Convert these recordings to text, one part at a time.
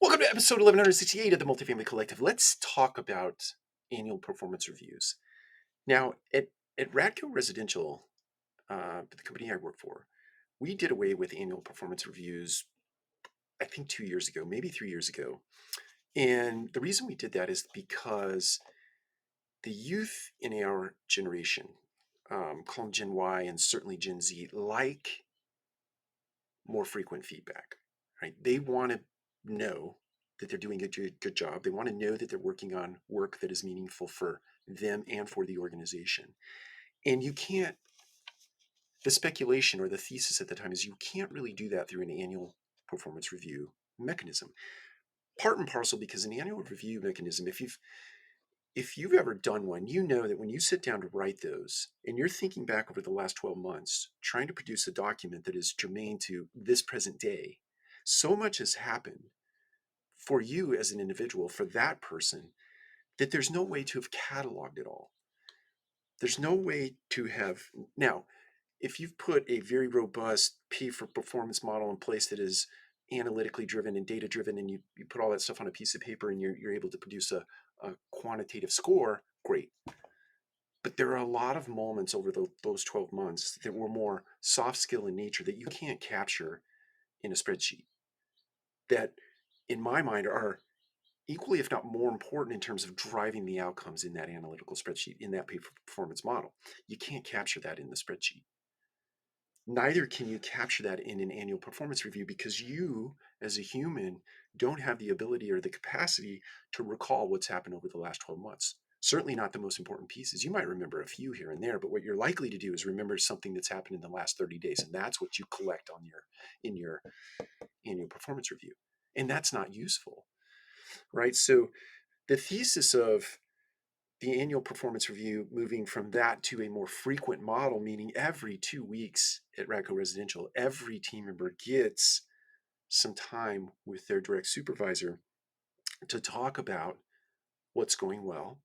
Welcome to episode 1168 of the Multifamily Collective. Let's talk about annual performance reviews. Now, at Radco Residential, the company I work for, we did away with annual performance reviews, I think 2 years ago, maybe 3 years ago. And the reason we did that is because the youth in our generation, call them Gen Y and certainly Gen Z, like more frequent feedback, right? They want to know that they're doing a good job. They want to know that they're working on work that is meaningful for them and for the organization. And you can't, the speculation or the thesis at the time is you can't really do that through an annual performance review mechanism. Part and parcel because an annual review mechanism, if you've ever done one, you know that when you sit down to write those and you're thinking back over the last 12 months, trying to produce a document that is germane to this present day, so much has happened for you as an individual, for that person, that there's no way to have cataloged it all. There's no way to have. Now, if you've put a very robust pay for performance model in place that is analytically driven and data driven, and you put all that stuff on a piece of paper and you're able to produce a quantitative score, great. But there are a lot of moments over those 12 months that were more soft skill in nature that you can't capture in a spreadsheet, that in my mind are equally, if not more important in terms of driving the outcomes in that analytical spreadsheet, in that pay for performance model. You can't capture that in the spreadsheet. Neither can you capture that in an annual performance review because you, as a human, don't have the ability or the capacity to recall what's happened over the last 12 months. Certainly not the most important pieces. You might remember a few here and there, but what you're likely to do is remember something that's happened in the last 30 days, and that's what you collect on your annual performance review. And that's not useful, right? So the thesis of the annual performance review, moving from that to a more frequent model, meaning every 2 weeks at Radco Residential, every team member gets some time with their direct supervisor to talk about what's going well,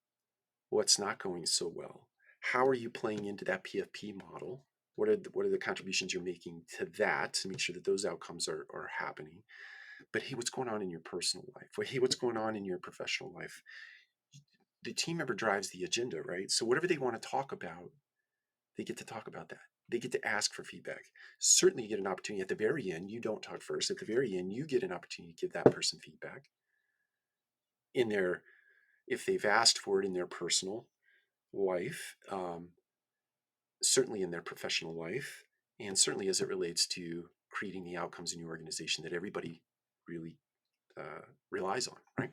what's not going so well. How are you playing into that PFP model? What are the contributions you're making to that to make sure that those outcomes are happening? But hey, what's going on in your personal life? Hey, what's going on in your professional life? The team member drives the agenda, right? So whatever they want to talk about, they get to talk about that. They get to ask for feedback. Certainly, you get an opportunity at the very end. You don't talk first. At the very end, you get an opportunity to give that person feedback in their, if they've asked for it in their personal life, certainly in their professional life, and certainly as it relates to creating the outcomes in your organization that everybody really relies on, right?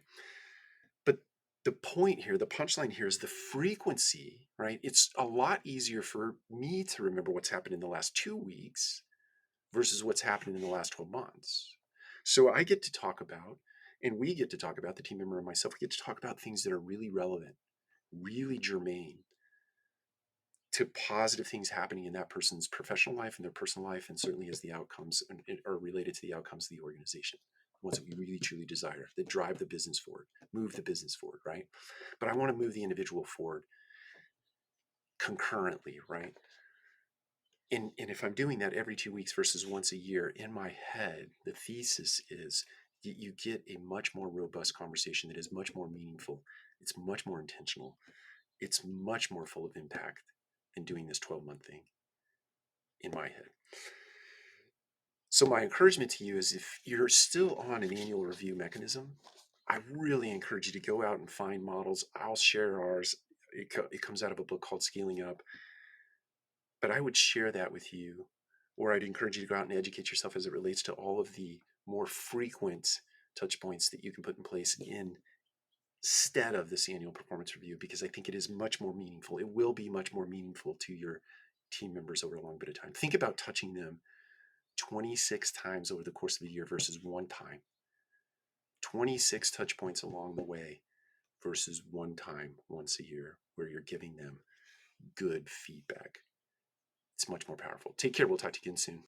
But the point here, the punchline here is the frequency, right? It's a lot easier for me to remember what's happened in the last 2 weeks versus what's happened in the last 12 months. So I get to talk about, and we get to talk about, the team member and myself, we get to talk about things that are really relevant, really germane to positive things happening in that person's professional life and their personal life, and certainly as the outcomes are related to the outcomes of the organization, ones that we really truly desire, that drive the business forward, move the business forward, right? But I want to move the individual forward concurrently, right? And if I'm doing that every 2 weeks versus once a year, in my head, the thesis is you get a much more robust conversation that is much more meaningful. It's much more intentional. It's much more full of impact than doing this 12-month thing in my head. So my encouragement to you is if you're still on an annual review mechanism, I really encourage you to go out and find models. I'll share ours. It comes out of a book called Scaling Up. But I would share that with you, or I'd encourage you to go out and educate yourself as it relates to all of the more frequent touch points that you can put in place instead of this annual performance review, because I think it is much more meaningful. It will be much more meaningful to your team members over a long bit of time. Think about touching them 26 times over the course of the year versus one time. 26 touch points along the way versus one time once a year where you're giving them good feedback. It's much more powerful. Take care. We'll talk to you again soon.